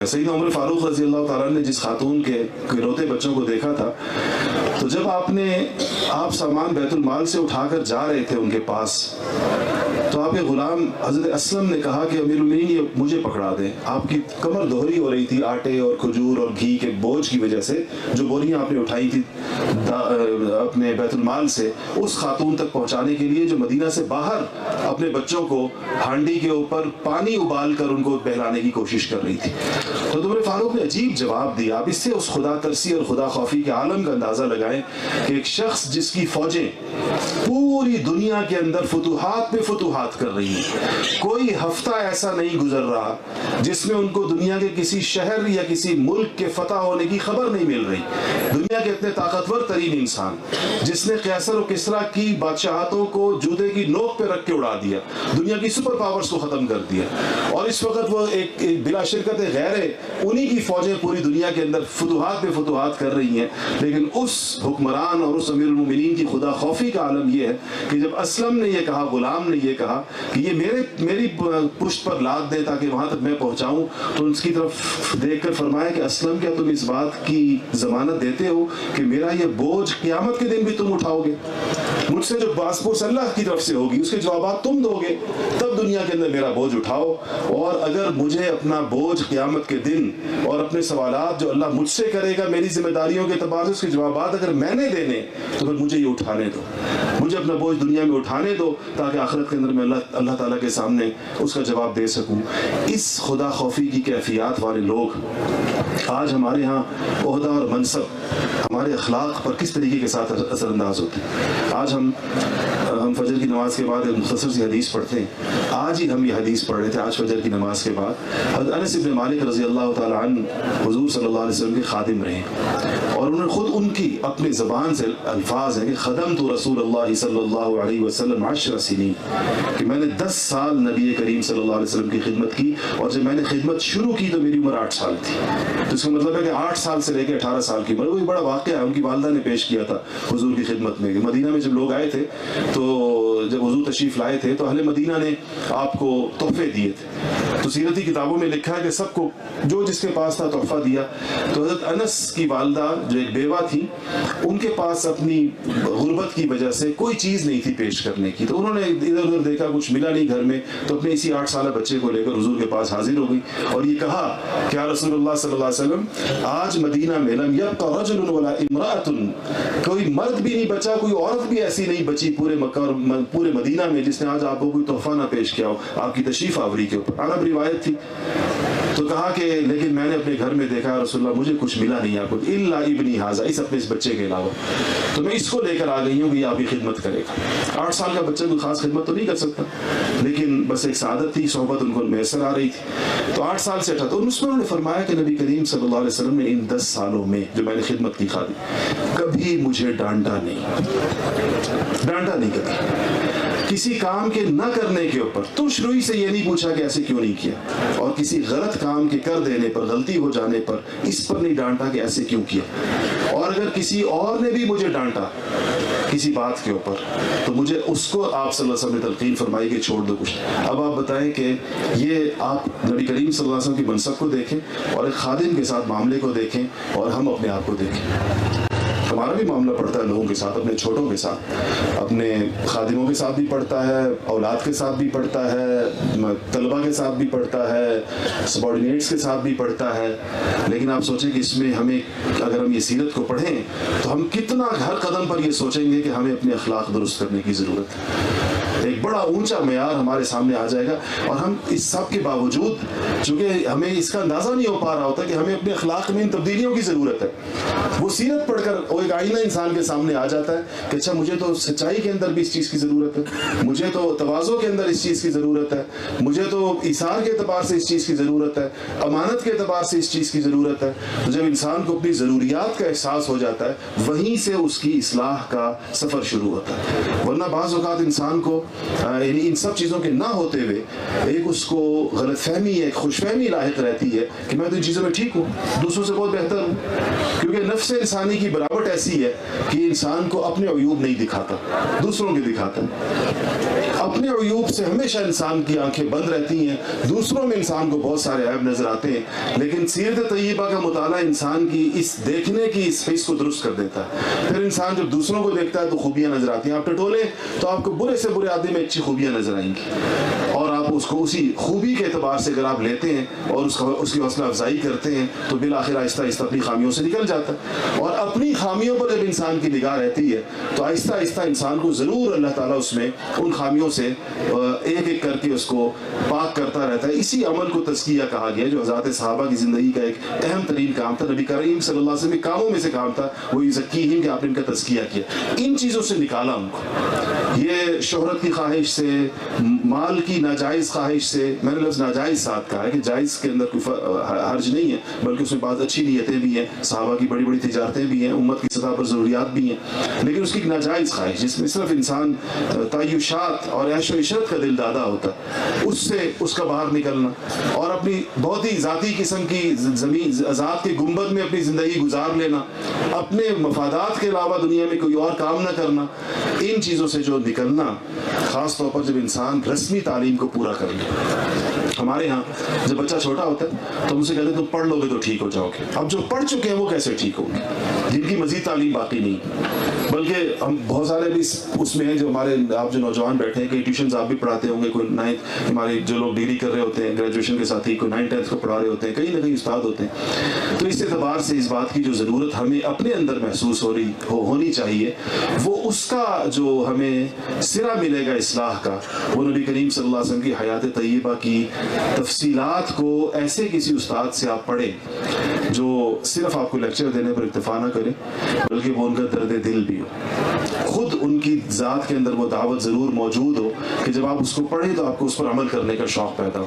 सैयदना उमर फारूक रज़ी अल्लाह ताला ने जिस खातून के रोते बच्चों को देखा था, तो जब आप सामान बैतुल माल से उठाकर जा रहे थे उनके पास, तो आपके गुलाम हज़रत असलम ने कहा कि अमीरुल मोमिनीन ये मुझे पकड़ा दें। आपकी कमर दोहरी हो रही थी आटे और खजूर और घी के बोझ की वजह से, जो बोरियां आपने उठाई थी अपने बैतुल माल से उस खातून तक पहुंचाने के लिए, जो मदीना से बाहर अपने बच्चों को हांडी के ऊपर पानी उबाल कर उनको बहलाने की कोशिश कर रही थी। तो उमर फारूक ने अजीब जवाब दिया। आप इससे उस खुदा तरसी और खुदा खौफी के आलम का अंदाजा लगाएं कि एक शख्स जिसकी फौजें पूरी दुनिया के अंदर फतूहात पे फतूहात कर रही हैं, कोई हफ्ता ऐसा नहीं गुजर रहा जिसमें उनको दुनिया के किसी शहर या किसी मुल्क के फतह होने की खबर नहीं मिल रही। दुनिया के इतने ताकतवर तरीन इंसान जिसने कैसर और किसरा की बादशाहतों को जूते की नोक पे रख के उड़ा दिया, दुनिया की सुपर पावर्स को खत्म कर दिया, और इस वक्त वो एक बिला शिरकत गैर उन्हीं की फौजें पूरी दुनिया के अंदर फतूहात पे फतूहात कर रही हैं। लेकिन उस हुक्मरान और उस अमीरुल मोमिनीन की खुदा खौफी का आलम यह है कि जब असलम ने यह कहा, गुलाम ने यह कहा कि ये मेरी पुश्त पर लाद दे ताकि वहां तक मैं पहुंचाऊं, तो उसकी तरफ देखकर फरमाया कि असलम, क्या तुम इस बात की जमानत देते हो कि मेरा ये बोझ क़यामत के दिन भी तुम उठाओगे? मुझसे जो पासपोर्ट अल्लाह की तरफ से होगी उसके जवाब तुम दोगे, तब दुनिया के अंदर मेरा बोझ उठाओ। और अगर मुझे अपना बोझ क़यामत के दिन और अपने सवालात जो अल्लाह मुझसे करेगा मेरी जिम्मेदारियों के एतबार से, उसके जवाब अगर मैंने देने, तो फिर मुझे ये उठाने दो, मुझे अपना बोझ दुनिया में उठाने दो, ताकि आखिरत के अंदर मैं अल्लाह ताला के सामने उसका जवाब दे सकूं। इस खुदा खौफी की कैफियत वाले लोग आज हमारे यहाँ ओहदा और मनसब हमारे अखलाक पर किस तरीके के साथ असरअंदाज होते हैं। आज हम फजर की नमाज के बाद एक मुख्तसर सी हदीस पढ़ते हैं। आज ही हम ये हदीस पढ़ रहे थे, आज फजर की नमाज के बाद। हज़रत अनस इब्न मालिक रज़ी अल्लाह ताला अन्हु हुज़ूर सल्लल्लाहु अलैहि वसल्लम के खादिम रहे, और उन्होंने खुद उनकी अपनी ज़बान से अल्फाज हैं कि ख़दमतु रसूलुल्लाह सल्लल्लाहु अलैहि वसल्लम 10 सिनीन, कि मैंने 10 साल नबी करीम सल्लल्लाहु अलैहि वसल्लम की खिदमत की, और जब मैंने खिदमत शुरू की तो मेरी उम्र 8 साल थी। तो इसका मतलब है कि 8 साल से लेकर 18 साल की उम्र। वो एक बड़ा वाक़या है, उनकी वालिदा ने पेश किया था हुजूर की खिदमत में। मदीना में जब लोग आए थे, तो जब हुजूर तशरीफ लाए थे, तो अहले मदीना ने आपको तोहफे दिए थे। तो सीरती किताबों में लिखा है कि सबको जो जिसके पास था तोहफा दिया। तो हज़रत अनस की वालिदा जो एक बेवा थी, उनके पास अपनी गुर्बत की वजह से कोई चीज़ नहीं थी पेश करने की। तो उन्होंने इधर उधर देखा, कुछ मिला नहीं घर में, तो अपने इसी 8 साल बच्चे को लेकर हुजूर के पास हाजिर हो गई और ये कहा कि या रसूलुल्लाह सल्लल्लाहु अलैहि वसल्लम, आज मदीना में लम यब्क़ा रजुलुन वला इम्राअतुन, कोई मर्द भी नहीं बचा, कोई औरत भी ऐसी नहीं बची पूरे मक्का और पूरे मदीना में जिसने आज आपको कोई तोहफा ना पेश किया हो आपकी तशरीफ आवरी के ऊपर। अरब रिवायत थी। तो कहा कि लेकिन मैंने अपने घर में देखा रसूलुल्लाह, मुझे कुछ मिला नहीं आपको, इल्ला इब्नी हाज़ा, इस बच्चे के अलावा, तो मैं इसको लेकर आ गई हूँ कि आपकी खिदमत करेगा। 8 साल का बच्चा कोई खास खिदमत तो नहीं कर सकता, लेकिन बस एक सादत थी, सोहबत उनको मैसर आ रही थी। तो 8 साल से 18, तो उसमें उन्होंने फरमाया कि नबी करीम सल्लल्लाहु अलैहि वसल्लम ने इन 10 सालों में जो मैंने खिदमत की खादी, कभी मुझे डांटा नहीं कभी। किसी काम के न करने के ऊपर तुशरुई से ये नहीं पूछा कि ऐसे क्यों नहीं किया, और किसी गलत काम के कर देने पर, गलती हो जाने पर इस पर नहीं डांटा कि ऐसे क्यों किया। और अगर किसी और ने भी मुझे डांटा किसी बात के ऊपर, तो मुझे उसको आप सल्लल्लाहु अलैहि वसल्लम ने तलकीन फरमाई कि छोड़ दो कुछ। अब आप बताएं कि ये आप नबी करीम सल्लल्लाहु अलैहि वसल्लम की मनसब को देखें और एक खादिम के साथ मामले को देखें, और हम अपने आप को देखें। हमारा भी मामला पड़ता है लोगों के साथ, अपने छोटों के साथ, अपने खादिमों के साथ भी पड़ता है, औलाद के साथ भी पड़ता है, तलबा के साथ भी पड़ता है, सबॉर्डिनेट्स के साथ भी पड़ता है। लेकिन आप सोचें कि इसमें हमें, अगर हम ये सीरत को पढ़ें, तो हम कितना हर कदम पर ये सोचेंगे कि हमें अपने अखलाक दुरुस्त करने की ज़रूरत है। एक बड़ा ऊंचा मेयार हमारे सामने आ जाएगा, और हम इस सब के बावजूद, चूँकि हमें इसका अंदाज़ा नहीं हो पा रहा होता कि हमें अपने अखलाक में इन तब्दीलियों की ज़रूरत है। वो सीरत पढ़कर वो एक आईना इंसान के सामने आ जाता है कि अच्छा, मुझे तो सच्चाई के अंदर भी इस चीज़ की ज़रूरत है, मुझे तो तवाज़ो के अंदर इस चीज़ की ज़रूरत है, मुझे तो इसार के एतबार से इस चीज़ की ज़रूरत है, अमानत के एतबार से इस चीज़ की ज़रूरत है। तो जब इंसान को अपनी ज़रूरियात का एहसास हो जाता है, वहीं से उसकी इस्लाह का सफ़र शुरू होता है। वरना बाज़ औक़ात इंसान को یعنی ان سب چیزوں کے نہ ہوتے ہوئے ایک اس کو غلط فہمی ہے، ایک خوش فہمی لاحق رہتی ہے کہ میں تو ان چیزوں میں ٹھیک ہوں، دوسروں سے بہت بہتر ہوں. کیونکہ نفس انسانی کی بناوٹ ایسی ہے کہ انسان کو اپنے عیوب نہیں دکھاتا، دوسروں کے دکھاتا ہے. اپنے عیوب سے ہمیشہ انسان کی آنکھیں بند رہتی ہیں، دوسروں میں انسان کو بہت سارے عیب نظر آتے ہیں، لیکن سیرت طیبہ کا مطالعہ انسان کی اس دیکھنے کی اس حس کو درست کر دیتا ہے. پھر انسان جب دوسروں کو دیکھتا ہے تو خوبیاں نظر آتی ہیں. آپ ٹٹولے تو آپ کو برے سے برے آدمی میں اچھی خوبیاں نظر آئیں گی، اور آپ اس کو اسی خوبی کے اعتبار سے اگر آپ لیتے ہیں اور اس کی حوصلہ افزائی کرتے ہیں تو بالآخر آہستہ آہستہ اپنی خامیوں سے نکل جاتا ہے. اور اپنی خامیوں پر جب انسان کی نگاہ رہتی ہے تو آہستہ آہستہ انسان کو ضرور اللہ تعالیٰ اس میں ان خامیوں سے ایک ایک کر کے اس کو پاک کرتا رہتا ہے. اسی عمل کو تزکیہ کہا گیا جو حضرات صحابہ کی زندگی کا ایک اہم ترین کام تھا. نبی کریم صلی اللہ علیہ وسلم کے کاموں میں سے کام تھا وہ یزکیہم کہ آپ نے ان کا تزکیہ کیا، ان چیزوں سے نکالا ان کو. یہ شہرت کی خواہش سے، مال کی ناجائز خواہش سے، میں نے لفظ ناجائز ساتھ کہا ہے کہ جائز کے اندر کوئی حرج نہیں ہے، بلکہ اس میں بعض اچھی نیتیں بھی ہیں، صحابہ کی بڑی بڑی تجارتیں بھی ہیں، امت کی سطح پر ضروریات بھی ہیں، لیکن اس کی ایک ناجائز خواہش جس میں صرف انسان تعیشات اور عیش و عشرت کا دل دادا ہوتا ہے، اس سے اس کا باہر نکلنا اور اپنی بہت ہی ذاتی قسم کی زمین ذات کے گنبد میں اپنی زندگی گزار لینا، اپنے مفادات کے علاوہ دنیا میں کوئی اور کام نہ کرنا، ان چیزوں سے جو نکلنا، خاص طور پر جب انسان رسمی تعلیم کو پورا کر لے. ہمارے ہاں جب بچہ چھوٹا ہوتا ہے تو ہم سے کہتے ہیں تم پڑھ لو گے تو ٹھیک ہو جاؤ گے. اب جو پڑھ چکے ہیں وہ کیسے ٹھیک ہوں گے جن کی مزید تعلیم باقی نہیں؟ بلکہ ہم بہت سارے بھی اس میں ہیں جو ہمارے آپ جو نوجوان بیٹھے ہیں، کئی ٹیوشنز آپ بھی پڑھاتے ہوں گے، کوئی 9th ہمارے جو لوگ ڈگری کر رہے ہوتے ہیں گریجویشن کے ساتھ ہی، کوئی 9th 10th کو پڑھا رہے ہوتے ہیں، کہیں نہ کہیں استاد ہوتے ہیں. تو اس اعتبار سے اس بات کی جو ضرورت ہمیں اپنے اندر محسوس ہونی چاہیے، وہ اس کا جو ہمیں سرا ملے گا اصلاح کا، وہ نبی کریم صلی اللہ علیہ وسلم کی حیات طیبہ کی تفصیلات کو ایسے کسی استاد سے آپ پڑھیں جو صرف آپ کو لیکچر دینے پر اکتفا نہ کرے، بلکہ وہ ان کا درد دل بھی ہو، خود ان کی ذات کے اندر وہ دعوت ضرور موجود ہو کہ جب آپ اس کو پڑھیں تو آپ کو اس پر عمل کرنے کا شوق پیدا ہو.